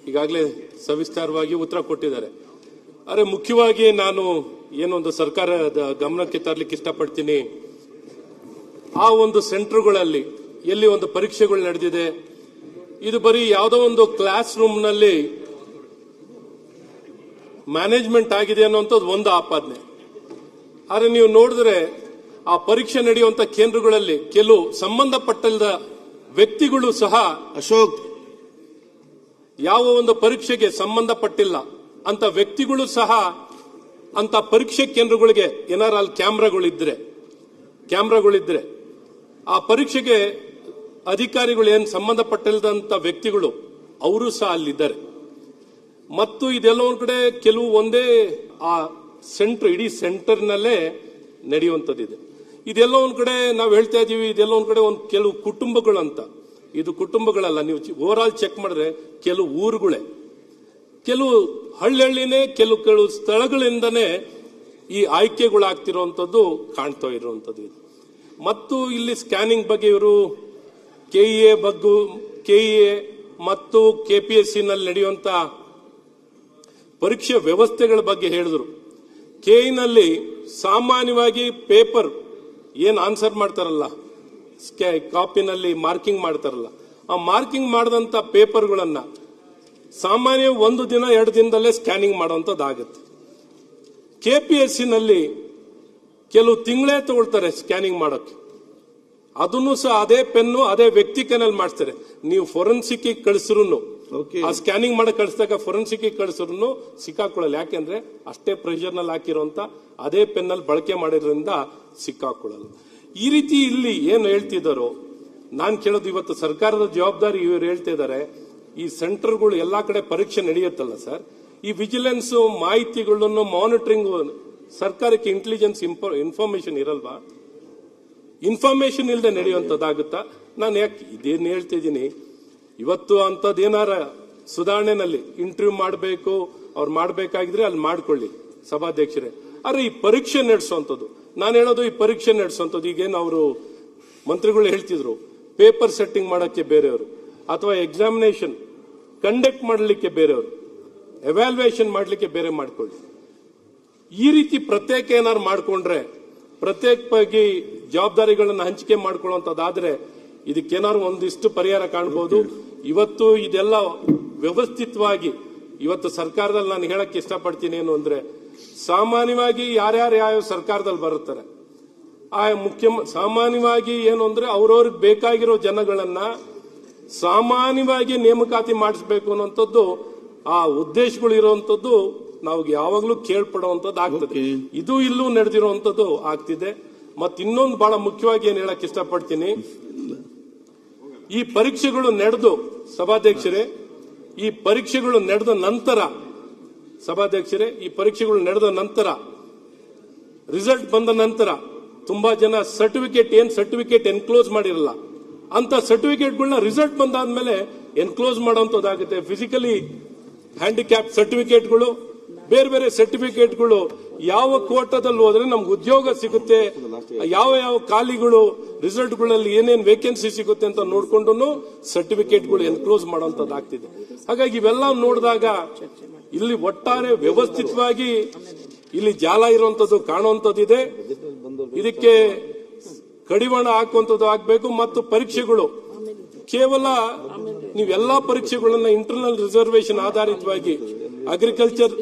ಈಗಾಗಲೇ ಸವಿಸ್ತಾರವಾಗಿ ಉತ್ತರ ಕೊಟ್ಟಿದ್ದಾರೆ. ಆದರೆ ಮುಖ್ಯವಾಗಿ ನಾನು ಏನೊಂದು ಸರ್ಕಾರದ ಗಮನಕ್ಕೆ ತರಲಿಕ್ಕೆ ಇಷ್ಟಪಡ್ತೀನಿ, ಆ ಒಂದು ಸೆಂಟರ್ಗಳಲ್ಲಿ ಎಲ್ಲಿ ಒಂದು ಪರೀಕ್ಷೆಗಳು ನಡೆದಿದೆ, ಇದು ಬರೀ ಯಾವುದೋ ಒಂದು ಕ್ಲಾಸ್ ರೂಮ್ನಲ್ಲಿ ಮ್ಯಾನೇಜ್ಮೆಂಟ್ ಆಗಿದೆ ಅನ್ನುವಂಥದ್ದು ಒಂದು ಆಪಾದನೆ. ಆದರೆ ನೀವು ನೋಡಿದ್ರೆ ಆ ಪರೀಕ್ಷೆ ನಡೆಯುವಂತ ಕೇಂದ್ರಗಳಲ್ಲಿ ಕೆಲವು ಸಂಬಂಧಪಟ್ಟಿಲ್ಲದ ವ್ಯಕ್ತಿಗಳು ಸಹ ಅಶೋಕ್ ಯಾವ ಒಂದು ಪರೀಕ್ಷೆಗೆ ಸಂಬಂಧಪಟ್ಟಿಲ್ಲ ಅಂತ ವ್ಯಕ್ತಿಗಳು ಸಹ ಅಂತ ಪರೀಕ್ಷೆ ಕೇಂದ್ರಗಳಿಗೆ ಏನಾರ ಅಲ್ಲಿ ಕ್ಯಾಮ್ರಾಗಳಿದ್ರೆ ಆ ಪರೀಕ್ಷೆಗೆ ಅಧಿಕಾರಿಗಳು ಏನು ಸಂಬಂಧಪಟ್ಟಿಲ್ಲದಂತ ವ್ಯಕ್ತಿಗಳು ಅವರು ಸಹ ಅಲ್ಲಿದ್ದಾರೆ. ಮತ್ತು ಇದೆಲ್ಲ ಒಂದ್ ಕಡೆ ಕೆಲವು ಒಂದೇ ಆ ಸೆಂಟರ್, ಇಡೀ ಸೆಂಟರ್ನಲ್ಲೇ ನಡೆಯುವಂಥದ್ದಿದೆ. ಇದೆಲ್ಲ ಒಂದ್ ಕಡೆ ನಾವು ಹೇಳ್ತಾ ಇದೀವಿ, ಇದೆಲ್ಲ ಒಂದ್ ಕಡೆ ಒಂದು ಕೆಲವು ಕುಟುಂಬಗಳಂತ. ಇದು ಕುಟುಂಬಗಳಲ್ಲ, ನೀವು ಓವರ್ ಆಲ್ ಚೆಕ್ ಮಾಡಿದ್ರೆ ಕೆಲವು ಊರುಗಳೇ, ಕೆಲವು ಹಳ್ಳಿನೇ, ಕೆಲವು ಸ್ಥಳಗಳಿಂದನೇ ಈ ಆಯ್ಕೆಗಳಾಗ್ತಿರುವಂಥದ್ದು ಕಾಣ್ತಾ ಇರುವಂಥದ್ದು. ಮತ್ತು ಇಲ್ಲಿ ಸ್ಕ್ಯಾನಿಂಗ್ ಬಗ್ಗೆ ಇವರು ಕೆಇಎ ಮತ್ತು ಕೆಪಿಎಸ್ಸಿ ನಲ್ಲಿ ನಡೆಯುವಂತ ಪರೀಕ್ಷೆ ವ್ಯವಸ್ಥೆಗಳ ಬಗ್ಗೆ ಹೇಳಿದ್ರು. ಕೆಇನಲ್ಲಿ ಸಾಮಾನ್ಯವಾಗಿ ಪೇಪರ್ ಏನ್ ಆನ್ಸರ್ ಮಾಡ್ತಾರಲ್ಲ, ಕಾಪಿನಲ್ಲಿ ಮಾರ್ಕಿಂಗ್ ಮಾಡ್ತಾರಲ್ಲ, ಆ ಮಾರ್ಕಿಂಗ್ ಮಾಡಿದಂತ ಪೇಪರ್ಗಳನ್ನ ಸಾಮಾನ್ಯ 1 ದಿನ 2 ದಿನದಲ್ಲೇ ಸ್ಕ್ಯಾನಿಂಗ್ ಮಾಡುವಂತದ್ದಾಗುತ್ತೆ. ಕೆಪಿಎಸ್ಸಿ ನಲ್ಲಿ ಕೆಲವು ತಿಂಗಳೇ ತಗೊಳ್ತಾರೆ ಸ್ಕ್ಯಾನಿಂಗ್ ಮಾಡೋಕೆ. ಅದನ್ನು ಸಹ ಅದೇ ಪೆನ್ನು ಅದೇ ವ್ಯಕ್ತಿ ಕೈನಲ್ಲಿ ಮಾಡಿಸ್ತಾರೆ. ನೀವು ಫೊರೆನ್ಸಿಕ್ ಕಳಿಸಿದ್ರು, ಆ ಸ್ಕ್ಯಾನಿಂಗ್ ಮಾಡಕ್ ಕಳಿಸಿದಾಗ ಫೊರೆನ್ಸಿಕ್ ಕಳಿಸಿದ್ರು ಸಿಕ್ಕಾಕೊಳ್ಳಲ್ಲ. ಯಾಕೆಂದ್ರೆ ಅಷ್ಟೇ ಪ್ರೆಷರ್ ನಲ್ಲಿ ಹಾಕಿರುವಂತ ಅದೇ ಪೆನ್ನಲ್ಲಿ ಬಳಕೆ ಮಾಡಿರೋದ್ರಿಂದ ಸಿಕ್ಕಾಕೊಳ್ಳಲ್ಲ. ಈ ರೀತಿ ಇಲ್ಲಿ ಏನು ಹೇಳ್ತಿದ್ದಾರೋ ನಾನು ಕೇಳೋದು, ಇವತ್ತು ಸರ್ಕಾರದ ಜವಾಬ್ದಾರಿ ಇವರು ಹೇಳ್ತಿದ್ದಾರೆ. ಈ ಸೆಂಟರ್ಗಳು ಎಲ್ಲಾ ಕಡೆ ಪರೀಕ್ಷೆ ನಡೆಯುತ್ತಲ್ಲ ಸರ್, ಈ ವಿಜಿಲೆನ್ಸ್ ಮಾಹಿತಿಗಳನ್ನು ಮಾನಿಟರಿಂಗ್ ಸರ್ಕಾರಕ್ಕೆ ಇಂಟೆಲಿಜೆನ್ಸ್ ಇನ್ಫಾರ್ಮೇಶನ್ ಇರಲ್ವಾ? ಇನ್ಫಾರ್ಮೇಶನ್ ಇಲ್ಲದೆ ನಡೆಯುವಂತದ್ದಾಗುತ್ತಾ? ನಾನು ಯಾಕೆ ಇದೇನು ಹೇಳ್ತಿದ್ದೀನಿ, ಇವತ್ತು ಅಂತದೇನಾರ ಸುಧಾರಣೆನಲ್ಲಿ ಇಂಟರ್ವ್ಯೂ ಮಾಡಬೇಕು, ಅವ್ರು ಮಾಡಬೇಕಾಗಿದ್ರೆ ಅಲ್ಲಿ ಮಾಡ್ಕೊಳ್ಳಿ ಸಭಾಧ್ಯಕ್ಷರೇ. ಆದ್ರೆ ಈ ಪರೀಕ್ಷೆ ನಡೆಸುವಂಥದ್ದು, ನಾನು ಹೇಳೋದು ಈ ಪರೀಕ್ಷೆ ನಡೆಸುವಂಥದ್ದು, ಈಗೇನು ಅವರು ಮಂತ್ರಿಗಳು ಹೇಳ್ತಿದ್ರು ಪೇಪರ್ ಸೆಟ್ಟಿಂಗ್ ಮಾಡೋಕ್ಕೆ ಬೇರೆಯವರು, ಅಥವಾ ಎಕ್ಸಾಮಿನೇಷನ್ ಕಂಡಕ್ಟ್ ಮಾಡಲಿಕ್ಕೆ ಬೇರೆಯವರು, ಎವ್ಯಾಲ್ಯೂಯೇಷನ್ ಮಾಡಲಿಕ್ಕೆ ಬೇರೆ ಮಾಡ್ಕೊಳ್ಳಿ. ಈ ರೀತಿ ಪ್ರತ್ಯೇಕ ಏನಾದ್ರು ಮಾಡ್ಕೊಂಡ್ರೆ, ಪ್ರತ್ಯೇಕವಾಗಿ ಜವಾಬ್ದಾರಿಗಳನ್ನು ಹಂಚಿಕೆ ಮಾಡ್ಕೊಳ್ಳುವಂತದ್ದಾದ್ರೆ ಇದಕ್ಕೇನಾದ್ರು ಒಂದಿಷ್ಟು ಪರಿಹಾರ ಕಾಣಬಹುದು. ಇವತ್ತು ಇದೆಲ್ಲ ವ್ಯವಸ್ಥಿತವಾಗಿ ಇವತ್ತು ಸರ್ಕಾರದಲ್ಲಿ ನಾನು ಹೇಳಕ್ ಇಷ್ಟಪಡ್ತೀನಿ ಏನು ಅಂದ್ರೆ, ಸಾಮಾನ್ಯವಾಗಿ ಯಾರ್ಯಾರು ಯಾವ ಸರ್ಕಾರದಲ್ಲಿ ಬರುತ್ತಾರೆ ಸಾಮಾನ್ಯವಾಗಿ ಏನು ಅಂದ್ರೆ ಅವ್ರವ್ರಿಗೆ ಬೇಕಾಗಿರೋ ಜನಗಳನ್ನ ಸಾಮಾನ್ಯವಾಗಿ ನೇಮಕಾತಿ ಮಾಡಿಸಬೇಕು ಅನ್ನುವಂಥದ್ದು ಆ ಉದ್ದೇಶಗಳು ಇರುವಂತದ್ದು ನಾವು ಯಾವಾಗಲೂ ಕೇಳ್ಪಡುವಂತದ್ದು ಆಗ್ತದೆ. ಇದು ಇಲ್ಲೂ ನಡೆದಿರುವಂತದ್ದು ಆಗ್ತಿದೆ. ಮತ್ ಇನ್ನೊಂದು ಬಹಳ ಮುಖ್ಯವಾಗಿ ಏನ್ ಹೇಳಕ್ ಇಷ್ಟಪಡ್ತೀನಿ, ಈ ಪರೀಕ್ಷೆಗಳು ನಡೆದು ಸಭಾಧ್ಯಕ್ಷರೇ, ಈ ಪರೀಕ್ಷೆಗಳು ನಡೆದ ನಂತರ ರಿಸಲ್ಟ್ ಬಂದ ನಂತರ ತುಂಬಾ ಜನ ಸರ್ಟಿಫಿಕೇಟ್ ಎನ್ಕ್ಲೋಸ್ ಮಾಡಿರಲ್ಲ, ಅಂತ ಸರ್ಟಿಫಿಕೇಟ್ಗಳನ್ನ ರಿಸಲ್ಟ್ ಬಂದಾದ್ಮೇಲೆ ಎನ್ಕ್ಲೋಸ್ ಮಾಡುವಂತದ್ದಾಗುತ್ತೆ. ಫಿಸಿಕಲಿ ಹ್ಯಾಂಡಿಕ್ಯಾಪ್ ಸರ್ಟಿಫಿಕೇಟ್ಗಳು, ಬೇರೆ ಬೇರೆ ಸರ್ಟಿಫಿಕೇಟ್ಗಳು, ಯಾವ ಕೋಟಾದಲ್ಲಿ ಹೋದ್ರೆ ನಮ್ಗೆ ಉದ್ಯೋಗ ಸಿಗುತ್ತೆ, ಯಾವ ಖಾಲಿಗಳು ರಿಸಲ್ಟ್ಗಳಲ್ಲಿ ಏನೇನು ವೇಕೆನ್ಸಿ ಸಿಗುತ್ತೆ ಅಂತ ನೋಡ್ಕೊಂಡು ಸರ್ಟಿಫಿಕೇಟ್ಗಳು ಎನ್ಕ್ಲೋಸ್ ಮಾಡುವಂತದ್ದಾಗ್ತಿದೆ. ಹಾಗಾಗಿ ಇವೆಲ್ಲ ನೋಡಿದಾಗ ಇಲ್ಲಿ ಒಟ್ಟಾರೆ ವ್ಯವಸ್ಥಿತವಾಗಿ ಇಲ್ಲಿ ಜಾಲ ಇರುವಂತದ್ದು ಕಾಣುವಂತದ್ದಿದೆ. ಇದಕ್ಕೆ ಕಡಿವಾಣ ಹಾಕುವಂತದ್ದು ಆಗ್ಬೇಕು. ಮತ್ತು ಪರೀಕ್ಷೆಗಳು ಕೇವಲ ನೀವೆಲ್ಲಾ ಪರೀಕ್ಷೆಗಳನ್ನ ಇಂಟರ್ನಲ್ ರಿಸರ್ವೇಶನ್ ಆಧಾರಿತವಾಗಿ ಅಗ್ರಿಕಲ್ಚರ್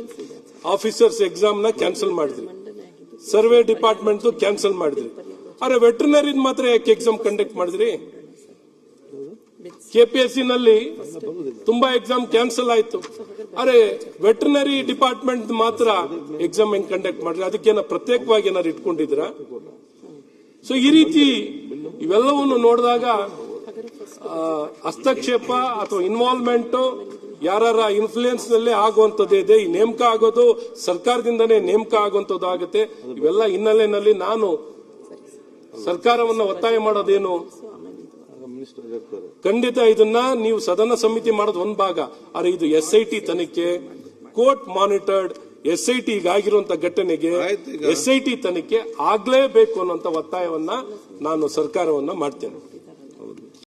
ಆಫೀಸರ್ಸ್ ಎಕ್ಸಾಮ್ ನ ಕ್ಯಾನ್ಸಲ್ ಮಾಡಿದ್ರಿ, ಸರ್ವೆ ಡಿಪಾರ್ಟ್ಮೆಂಟ್ ಕ್ಯಾನ್ಸಲ್ ಮಾಡಿದ್ರಿ, ಆದ್ರೆ ವೆಟರ್ನರಿ ಮಾತ್ರ ಯಾಕೆ ಎಕ್ಸಾಮ್ ಕಂಡಕ್ಟ್ ಮಾಡಿದ್ರಿ? ಕೆಪಿಎಸ್ಸಿ ನಲ್ಲಿ ತುಂಬಾ ಎಕ್ಸಾಮ್ ಕ್ಯಾನ್ಸಲ್ ಆಯ್ತು, ಆದ್ರೆ ವೆಟರ್ನರಿ ಡಿಪಾರ್ಟ್ಮೆಂಟ್ ಮಾತ್ರ ಎಕ್ಸಾಮ್ ಹೆಂಗ್ ಕಂಡಕ್ಟ್ ಮಾಡಿದ್ರಿ? ಅದಕ್ಕೇನ ಪ್ರತ್ಯೇಕವಾಗಿ ಏನಾದ್ರು ಇಟ್ಕೊಂಡಿದ್ದೀರಾ? ಸೊ ಈ ರೀತಿ ಇವೆಲ್ಲವನ್ನು ನೋಡಿದಾಗ ಹಸ್ತಕ್ಷೇಪ ಅಥವಾ ಇನ್ವಾಲ್ವ್ಮೆಂಟ್ ಯಾರ ಇನ್ಫ್ಲೂಯೆನ್ಸ್ ನಲ್ಲೇ ಆಗುವಂತದ್ದೇ ಇದೆ. ಈ ನೇಮಕ ಆಗೋದು ಸರ್ಕಾರದಿಂದನೇ ನೇಮಕ ಆಗುವಂತದ್ದು ಆಗುತ್ತೆ. ಇವೆಲ್ಲ ಹಿನ್ನೆಲೆಯಲ್ಲಿ ನಾನು ಸರ್ಕಾರವನ್ನ ಒತ್ತಾಯ ಮಾಡೋದೇನು, ಖಂಡಿತ ಇದನ್ನ ನೀವು ಸದನ ಸಮಿತಿ ಮಾಡೋದು ಒಂದು ಭಾಗ, ಆದ್ರೆ ಇದು SIT ತನಿಖೆ, ಕೋರ್ಟ್ ಮಾನಿಟರ್ಡ್ SIT ಈಗಾಗಿರುವಂತಹ ಘಟನೆಗೆ SIT ತನಿಖೆ ಆಗ್ಲೇಬೇಕು ಅನ್ನುವಂತ ಒತ್ತಾಯವನ್ನ ನಾನು ಸರ್ಕಾರವನ್ನ ಮಾಡ್ತೇನೆ.